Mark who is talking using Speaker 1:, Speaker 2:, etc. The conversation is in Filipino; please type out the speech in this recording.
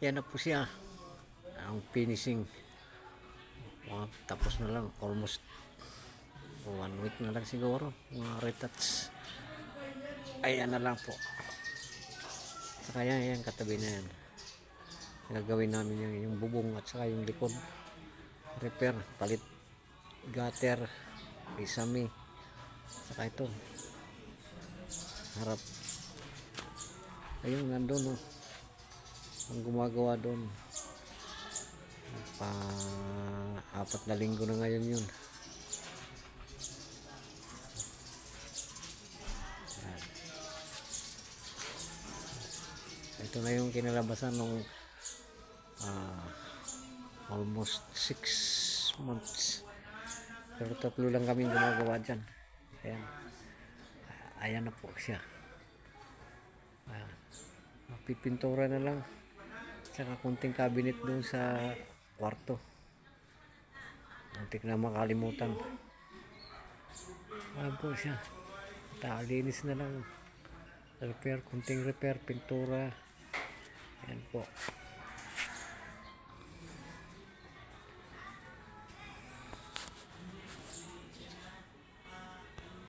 Speaker 1: Yan na po siya. Ang finishing. Tapos na lang. Almost 1 week na lang siguro. Mga retouch. Ayan na lang po. Saka yan katabi na yan. Gagawin namin yung bubong at saka yung likod. Repair. Palit gutter. Isami. Saka ito. Harap. Ayun, nandun oh. Ang gumagawa doon. 4 na linggo na ngayon yun. Ito na yung kinalabasan nung almost 6 months. Pero 3 lang kami gumagawa dyan. Ayan na po siya. Pipintura na lang. Tsaka kunting cabinet doon sa kwarto. Muntik na makalimutan. Ayan po siya. Linis na lang. Repair, kunting repair, pintura. Ayan po.